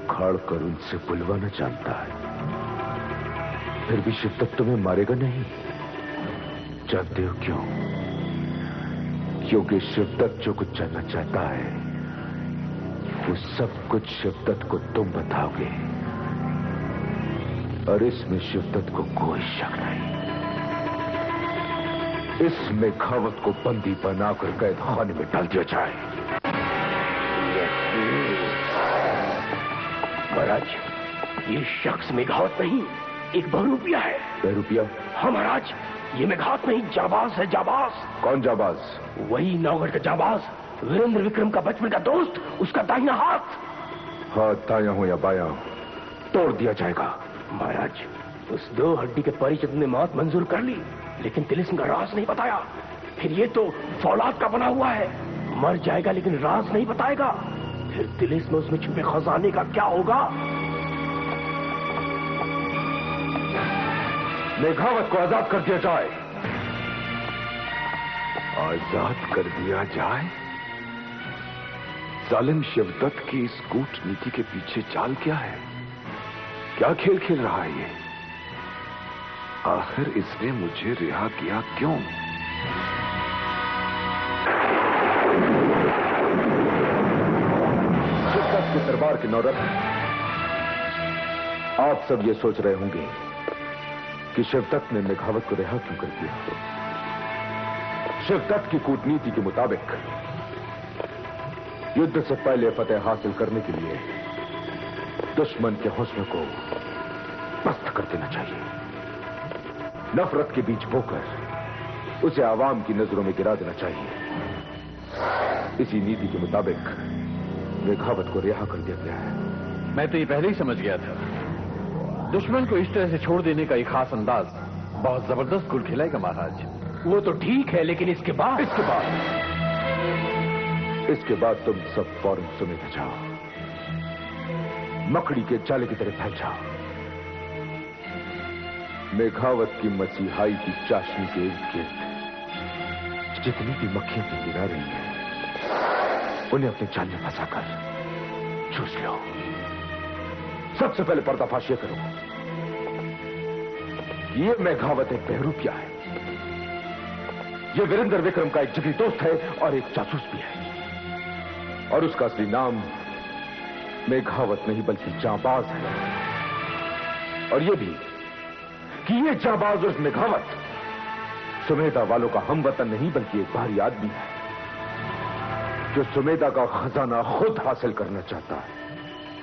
उखाड़ कर उनसे बुलवाना जानता है, फिर भी शिवदत्त तुम्हें मारेगा नहीं। जानते हो क्यों? क्योंकि शिवदत्त जो कुछ जानना चाहता है वो सब कुछ शिवदत्त को तुम बताओगे, और इसमें शिवदत्त को कोई शक नहीं। इस मेघावत को बंदी बनाकर कैद खाने में डाल दिया जाए। महाराज, ये शख्स मेघावत नहीं, एक बहरूपिया है। बहरूपिया? हाँ महाराज, ये मेघावत नहीं, जाबाज है, जाबाज। कौन जाबाज? वही नौगढ़ का जाबाज, वीरेंद्र विक्रम का बचपन का दोस्त, उसका दाहिना हाथ। हाथ दाया हो या बाया, तोड़ दिया जाएगा। महाराज, उस 2 हड्डी के परिचित ने मौत मंजूर कर ली, लेकिन तिलिस्म का राज नहीं बताया। फिर ये तो फौलाद का बना हुआ है, मर जाएगा लेकिन राज नहीं बताएगा। फिर तिलिस्म उसमें छुपे खजाने का क्या होगा? मेघावत को आजाद कर दिया जाए। आजाद कर दिया जाए? जालिम शिवदत्त की इस कूटनीति के पीछे चाल क्या है? क्या खेल खेल रहा है ये? आखिर इसने मुझे रिहा किया क्यों? शिवदत्त के दरबार के नौरत्न, आप सब ये सोच रहे होंगे कि शिवदत्त ने मेघावत को रिहा क्यों कर दिया। शिवदत्त की कूटनीति के मुताबिक युद्ध से पहले फतेह हासिल करने के लिए दुश्मन के हुस्न को पस्त कर देना चाहिए, नफरत के बीच बोकर उसे आवाम की नजरों में गिरा देना चाहिए। इसी नीति के मुताबिक मेघावत को रिहा कर दिया गया है। मैं तो ये पहले ही समझ गया था। दुश्मन को इस तरह से छोड़ देने का एक खास अंदाज बहुत जबरदस्त गुल खिलाएगा महाराज। वो तो ठीक है, लेकिन इसके बाद तुम सब फौरन सुमेधा जाओ, मकड़ी के जाले की तरह फैल जाओ। मेघावत की मसीहाई की चाशनी के इर्द गिर्द जितनी भी मक्खियां गिरा रही हैं, उन्हें अपने जाल में फंसाकर चूस लो। सबसे पहले पर्दाफाश ये करो, ये मेघावत एक बहरूपिया है, ये वीरेंद्र विक्रम का एक जिगरी दोस्त है और एक जासूस भी है, और उसका असली नाम मेघावत नहीं बल्कि जाबाज है। और ये भी कि ये जाबाज और मेघावत सुमेधा वालों का हमवतन नहीं बल्कि एक बाहरी आदमी है जो सुमेधा का खजाना खुद हासिल करना चाहता है।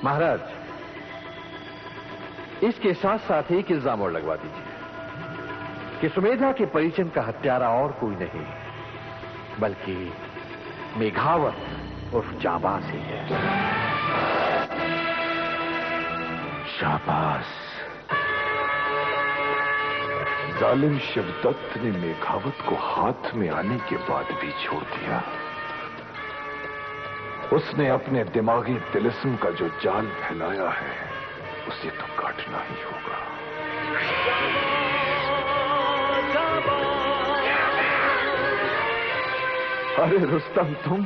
महाराज, इसके साथ साथ एक इल्जाम और लगवा दीजिए कि सुमेधा के परिजन का हत्यारा और कोई नहीं बल्कि मेघावत उर्फ जाबाज ही है। शाबाश। जालिम शिवदत्त ने मेघावत को हाथ में आने के बाद भी छोड़ दिया। उसने अपने दिमागी तिलिस्म का जो जाल फैलाया है उसे तो काटना ही होगा। अरे रुस्तम, तुम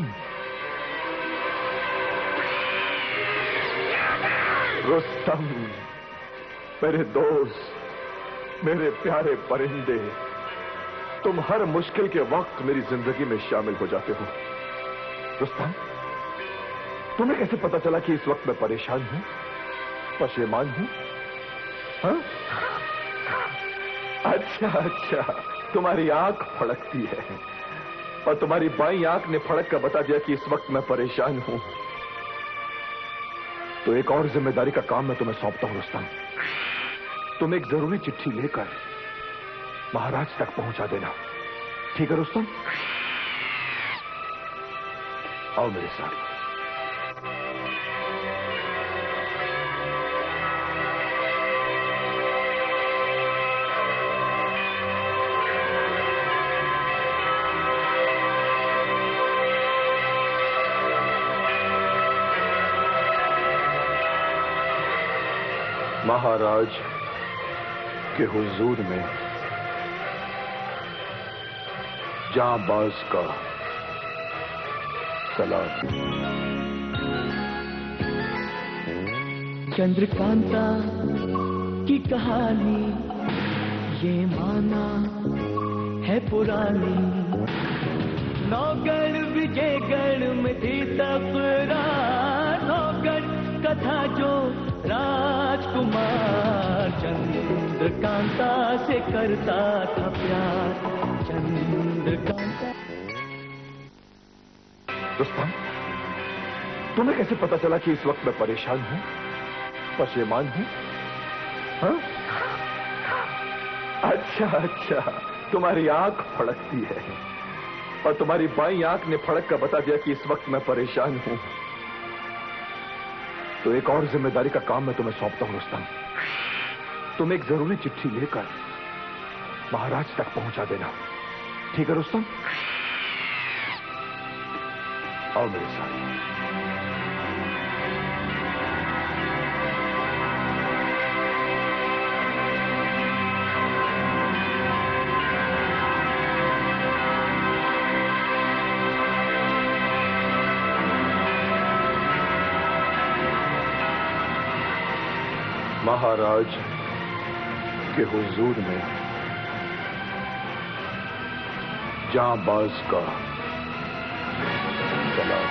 रुस्तम, मेरे दोस्त, मेरे प्यारे परिंदे, तुम हर मुश्किल के वक्त मेरी जिंदगी में शामिल हो जाते हो। रुस्तम, तुम्हें कैसे पता चला कि इस वक्त मैं परेशान हूं, पशेमान हूं? हाँ? अच्छा, तुम्हारी आंख फड़कती है और तुम्हारी बाईं आंख ने फड़क कर बता दिया कि इस वक्त मैं परेशान हूं। तो एक और जिम्मेदारी का काम मैं तुम्हें सौंपता हूं रुस्तम। तुम एक जरूरी चिट्ठी लेकर महाराज तक पहुंचा देना, ठीक है रुस्तम? आओ मेरे साथ। महाराज के हुजूर में जाबाज का सलाम। चंद्रकांता की कहानी ये माना है पुरानी। नौगढ़ विजयगढ़ में थी तकरार, नौगढ़ कथा जो राजकुमार चंद्रकांता से करता था प्यार। चंद्रकांता। रुस्तम, तुम्हें कैसे पता चला कि इस वक्त मैं परेशान हूं, पशेमान हूं? हाँ? अच्छा, तुम्हारी आंख फड़कती है और तुम्हारी बाईं आंख ने फड़क कर बता दिया कि इस वक्त मैं परेशान हूं। तो एक और जिम्मेदारी का काम मैं तुम्हें सौंपता हूं रुस्तम। तुम एक जरूरी चिट्ठी लेकर महाराज तक पहुंचा देना, ठीक है रुस्तम? आओ मेरे साथ। महाराज के हुजूर में जांबाज का सलाम।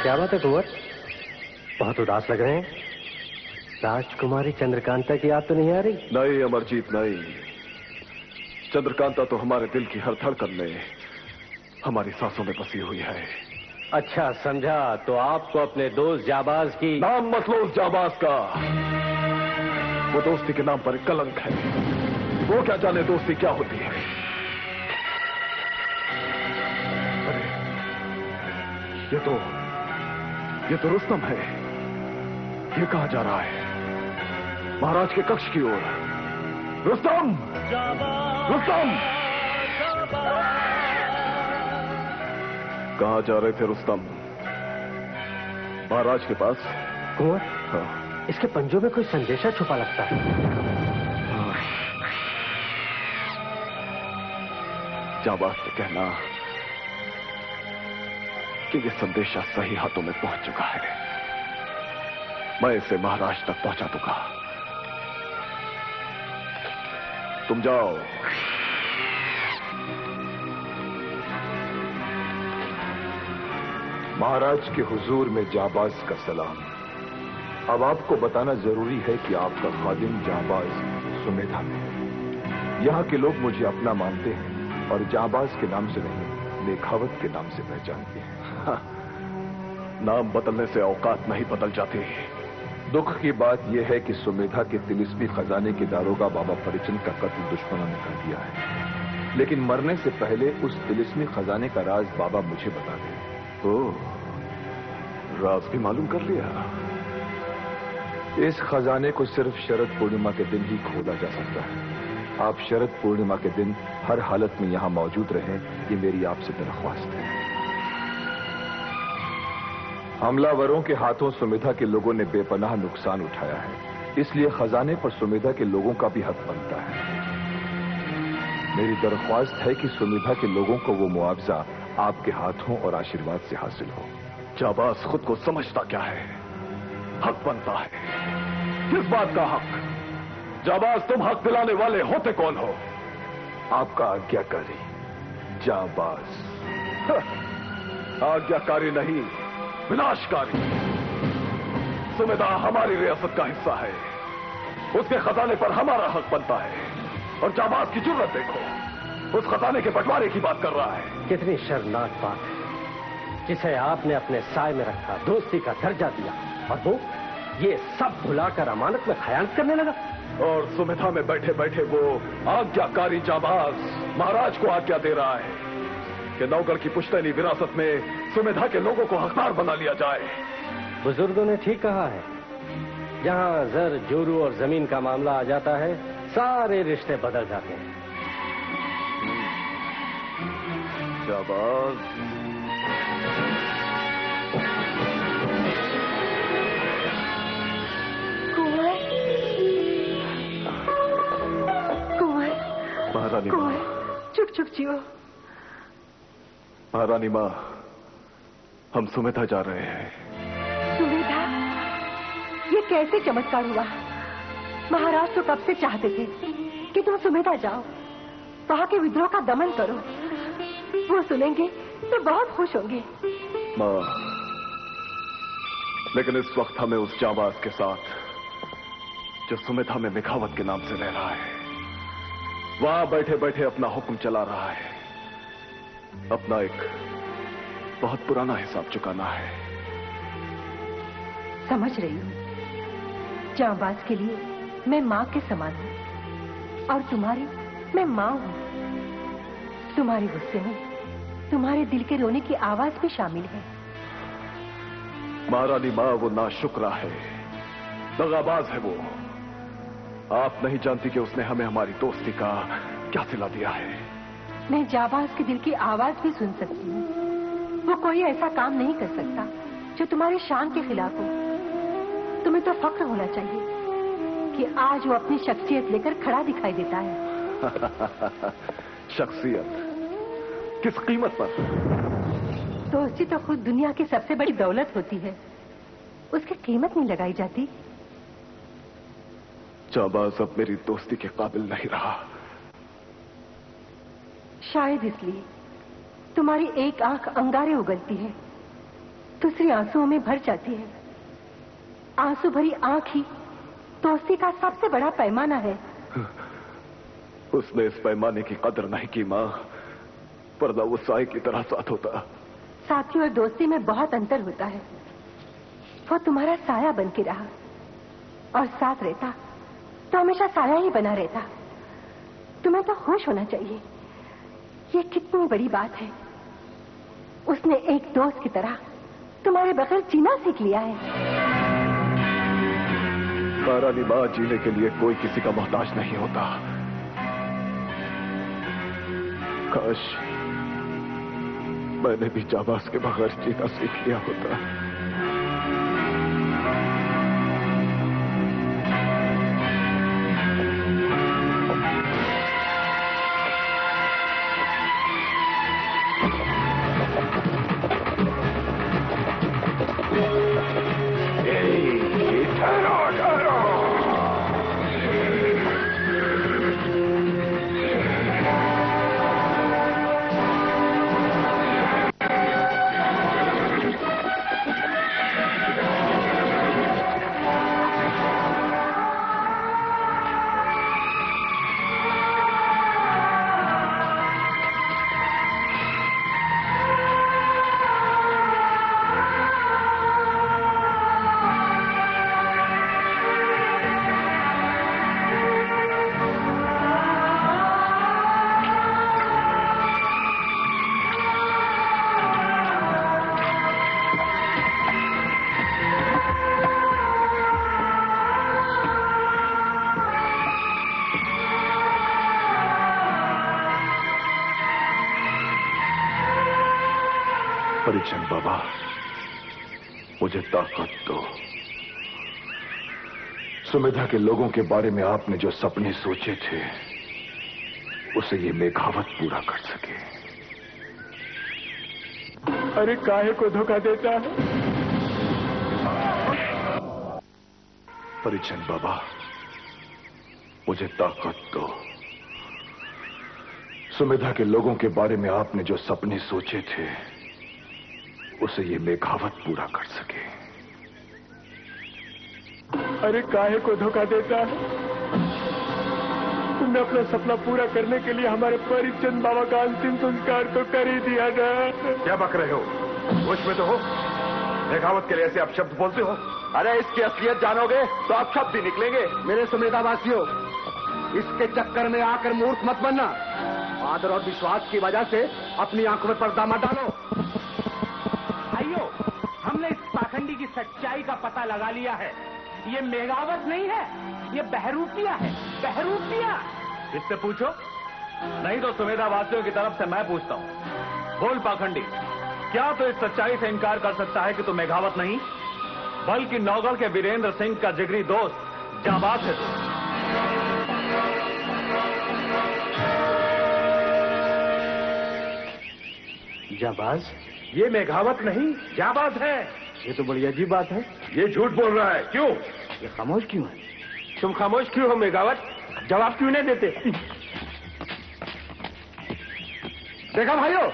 क्या बात है कुंवर, बहुत उदास लग रहे हैं। राजकुमारी चंद्रकांता की याद तो नहीं आ रही? नहीं अमरजीत, नहीं। चंद्रकांता तो हमारे दिल की हर धड़कन में, हमारी सांसों में बसी हुई है। अच्छा समझा, तो आपको अपने दोस्त जाबाज की। नाम मत लो उस जाबाज का, वो दोस्ती के नाम पर एक कलंक है। वो क्या जाने दोस्ती क्या होती है। अरे ये तो रुस्तम है। ये कहां जा रहा है? महाराज के कक्ष की ओर। रुस्तम, रुस्तम! कहां जा रहे थे रुस्तम? महाराज के पास? कुंवर, हाँ। इसके पंजों में कोई संदेशा छुपा लगता है। हाँ। जाबाज से कहना कि ये संदेशा सही हाथों में पहुंच चुका है। मैं इसे महाराज तक पहुंचा दूंगा। तुम जाओ। महाराज के हुजूर में जाबाज का सलाम। अब आपको बताना जरूरी है कि आपका खादिम जाबाज सुमेधा में। यहाँ के लोग मुझे अपना मानते हैं और जाबाज के नाम से नहीं, मेघावत के नाम से पहचानते हैं। हाँ, नाम बदलने से औकात नहीं बदल जाती। दुख की बात यह है कि सुमेधा के तिलिस्मी खजाने के दारोगा बाबा परिचंद का कत्ल दुश्मनों ने कर दिया है, लेकिन मरने से पहले उस तिलिस्मी खजाने का राज बाबा मुझे बता दें। राज भी मालूम कर लिया। इस खजाने को सिर्फ शरद पूर्णिमा के दिन ही खोला जा सकता है। आप शरद पूर्णिमा के दिन हर हालत में यहां मौजूद रहें, ये मेरी आपसे दरख्वास्त है। हमलावरों के हाथों सुमेधा के लोगों ने बेपनाह नुकसान उठाया है, इसलिए खजाने पर सुमेधा के लोगों का भी हक बनता है। मेरी दरख्वास्त है कि सुमेधा के लोगों को वो मुआवजा आपके हाथों और आशीर्वाद से हासिल हो। जाबाज खुद को समझता क्या है? हक बनता है। किस बात का हक? जाबाज, तुम हक दिलाने वाले होते कौन हो? आपका आज्ञाकारी जाबाज। आज्ञाकारी नहीं, विनाशकारी। सुमेधा हमारी रियासत का हिस्सा है, उसके खजाने पर हमारा हक बनता है। और जाबाज की जुर्रत देखो, उस खजाने के बंटवारे की बात कर रहा है। कितनी शर्मनाक बात है, जिसे आपने अपने साए में रखा, दोस्ती का दर्जा दिया, और वो ये सब भुलाकर अमानत में खयानत करने लगा। और सुमेधा में बैठे बैठे वो आज्ञाकारी जाबाज महाराज को आज्ञा दे रहा है कि नौगढ़ की पुश्तैनी विरासत में सुमेधा के लोगों को हकदार बना लिया जाए। बुजुर्गों ने ठीक कहा है, जहां जर, जोरू और जमीन का मामला आ जाता है, सारे रिश्ते बदल जाते हैं। जाबाज, कुंवर, महारानी, कुंवर, चुप चुप जियो। महारानी माँ, हम सुमेधा जा रहे हैं। सुमेधा? ये कैसे चमत्कार हुआ? महाराज तो कब से चाहते थे कि तुम सुमेधा जाओ, वहां के विद्रोह का दमन करो। वो सुनेंगे तो बहुत खुश होंगे। माँ, लेकिन इस वक्त हमें उस जाबाज के साथ, जो सुमेधा में मेघावत के नाम से रह रहा है, वहां बैठे बैठे अपना हुक्म चला रहा है, अपना एक बहुत पुराना हिसाब चुकाना है। समझ रही हूँ। जाबाज के लिए मैं माँ के समान हूँ और तुम्हारी मैं माँ हूँ। तुम्हारे गुस्से में तुम्हारे दिल के रोने की आवाज भी शामिल है। महारानी माँ, वो नाशुक्रा है, दगाबाज है वो। आप नहीं जानती कि उसने हमें हमारी दोस्ती का क्या सिला दिया है। मैं जाबाज के दिल की आवाज भी सुन सकती हूँ। वो कोई ऐसा काम नहीं कर सकता जो तुम्हारी शान के खिलाफ हो। तुम्हें तो फख्र होना चाहिए कि आज वो अपनी शख्सियत लेकर खड़ा दिखाई देता है। शख्सियत? किस कीमत पर? दोस्ती तो खुद दुनिया की सबसे बड़ी दौलत होती है, उसकी कीमत नहीं लगाई जाती। जाबाज अब मेरी दोस्ती के काबिल नहीं रहा। शायद इसलिए तुम्हारी एक आंख अंगारे उगलती है, दूसरी आंसुओं में भर जाती है। आंसू भरी आंख ही दोस्ती का सबसे बड़ा पैमाना है। उसने इस पैमाने की कदर नहीं की माँ, वरना वो साए की तरह साथ होता। साथी और दोस्ती में बहुत अंतर होता है। वो तुम्हारा साया बन के रहा और साथ रहता तो हमेशा साया ही बना रहता। तुम्हें तो खुश होना चाहिए। ये कितनी बड़ी बात है। उसने एक दोस्त की तरह तुम्हारे बगैर जीना सीख लिया है। महारानी माँ, जीने के लिए कोई किसी का मोहताज नहीं होता। काश मैंने भी जाबाज के बगैर जीना सीख लिया होता। परिचन बाबा, मुझे ताकत दो। सुमेधा के लोगों के बारे में आपने जो सपने सोचे थे, उसे ये मेघावत पूरा कर सके। अरे काहे को धोखा देता है? परिचन बाबा, मुझे ताकत दो। सुमेधा के लोगों के बारे में आपने जो सपने सोचे थे, उसे ये मेघावत पूरा कर सके। अरे काहे को धोखा देता है? तुमने अपना सपना पूरा करने के लिए हमारे परिचंद बाबा का अंतिम संस्कार तो कर ही दिया ना। क्या बक रहे हो? होश में तो हो? मेघावत के लिए ऐसे आप शब्द बोलते हो? अरे इसकी असलियत जानोगे तो आप शब्द ही निकलेंगे। मेरे सुमेधावासियों, इसके चक्कर में आकर मूर्ख मत बनना। आदर और विश्वास की वजह से अपनी आंखों में पर्दा मत डालो। भाइयों, हमने इस पाखंडी की सच्चाई का पता लगा लिया है। ये मेघावत नहीं है, ये बहरूपिया है। बहरूपिया। इससे पूछो, नहीं तो सुमेधा वासियों की तरफ से मैं पूछता हूँ। बोल पाखंडी, क्या तो इस सच्चाई से इनकार कर सकता है कि तू मेघावत नहीं, बल्कि नौगढ़ के वीरेंद्र सिंह का जिगरी दोस्त जाबाज है तू? जाबाज? ये मेघावत नहीं, जाबाज है। ये तो बड़ी अजीब बात है। ये झूठ बोल रहा है। क्यों? ये खामोश क्यों है? तुम खामोश क्यों हो मेघावत? जवाब क्यों नहीं देते? देखा भाइयों,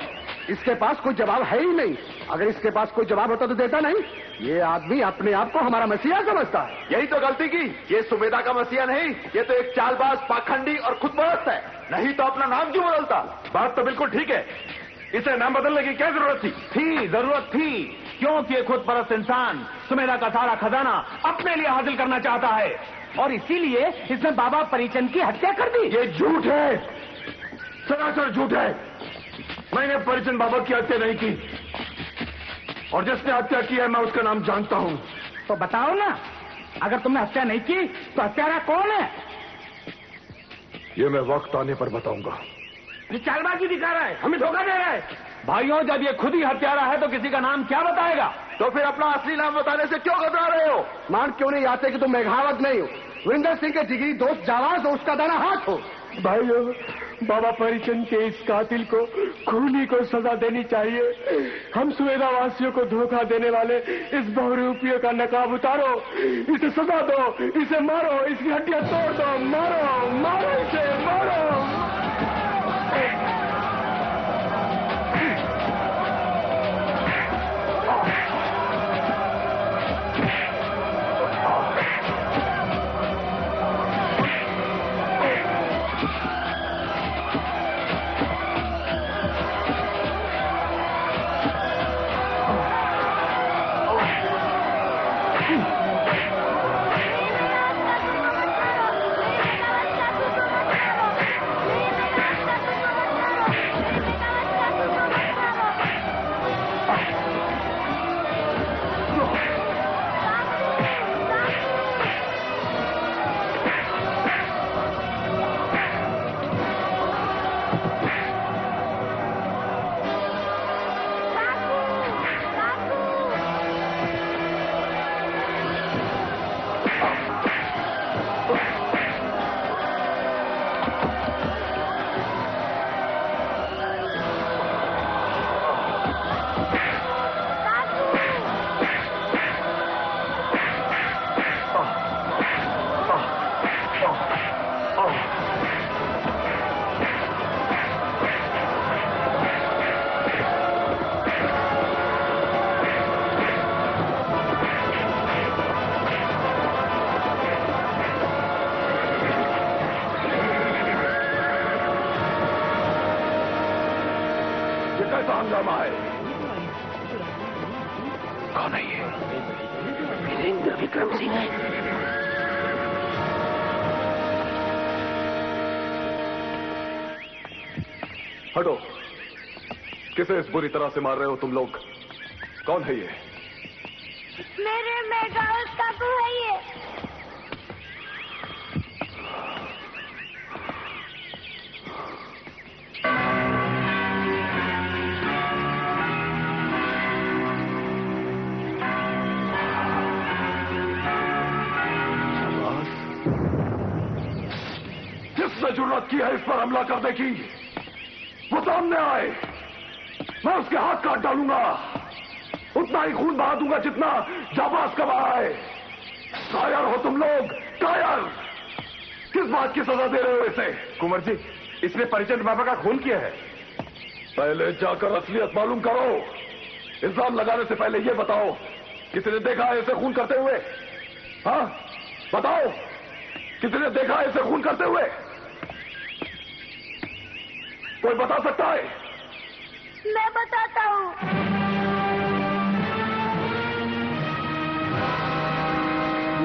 इसके पास कोई जवाब है ही नहीं। अगर इसके पास कोई जवाब होता तो देता नहीं। ये आदमी अपने आप को हमारा मसीहा समझता है। यही तो गलती की। ये सुमेधा का मसीहा नहीं, ये तो एक चालबाज, पाखंडी और खुदपरस्त है। नहीं तो अपना नाम क्यों बदलता? बात तो बिल्कुल ठीक है। इसे नाम बदलने की क्या जरूरत थी? जरूरत थी क्योंकि ये खुदपरस्त इंसान सुमेधा का सारा खजाना अपने लिए हासिल करना चाहता है और इसीलिए इसने बाबा परिचंद की हत्या कर दी। ये झूठ है, सरासर झूठ है। मैंने परिचंद बाबा की हत्या नहीं की और जिसने हत्या की है मैं उसका नाम जानता हूं। तो बताओ ना, अगर तुमने हत्या नहीं की तो हत्यारा कौन है? ये मैं वक्त आने पर बताऊंगा। ये चालबाजी दिखा रहा है, हमें धोखा दे रहा है। भाइयों, जब ये खुद ही हत्यारा है तो किसी का नाम क्या बताएगा? तो फिर अपना असली नाम बताने से क्यों घबरा रहे हो? मान क्यों नहीं आते कि तुम मेघावत नहीं हो, वीरेंद्र सिंह के जिगरी दोस्त जाबाज हो, उसका दाना हाथ हो। भाइयों, बाबा परिचंद के इस कातिल को खूनी को सजा देनी चाहिए। हम सुमेधा वासियों को धोखा देने वाले इस बहुरूपियों का नकाब उतारो, इसे सजा दो, इसे मारो, इसकी हड्डियां तोड़ दो, मारो मारो इसे, मारो। हंगामा है। कौन है ये? वीरेंद्र विक्रम सिंह है। हटो। किसे इस बुरी तरह से मार रहे हो तुम लोग? कौन है ये? मेरे मेघावत काकू है ये। जिसने जुर्रत की है इस पर हमला करने की, वो सामने आए। मैं उसके हाथ काट डालूंगा। उतना ही खून बहा दूंगा जितना जाबाज का बहा है। कायर हो तुम लोग, कायर। किस बात की सजा दे रहे हो इसे? कुंवर जी, इसने परिचंद बाबा का खून किया है। पहले जाकर असलियत मालूम करो। इल्जाम लगाने से पहले ये बताओ, किसी ने देखा है इसे खून करते हुए? हाँ, बताओ, किसी ने देखा है इसे खून करते हुए? कोई बता सकता है? मैं बताता हूँ।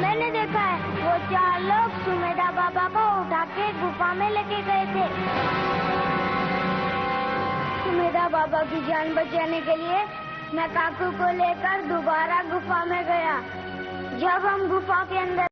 मैंने देखा है, वो 4 लोग सुमेधा बाबा को उठा के गुफा में लेके गए थे। सुमेधा बाबा की जान बचाने के लिए मैं काकू को लेकर दोबारा गुफा में गया। जब हम गुफा के अंदर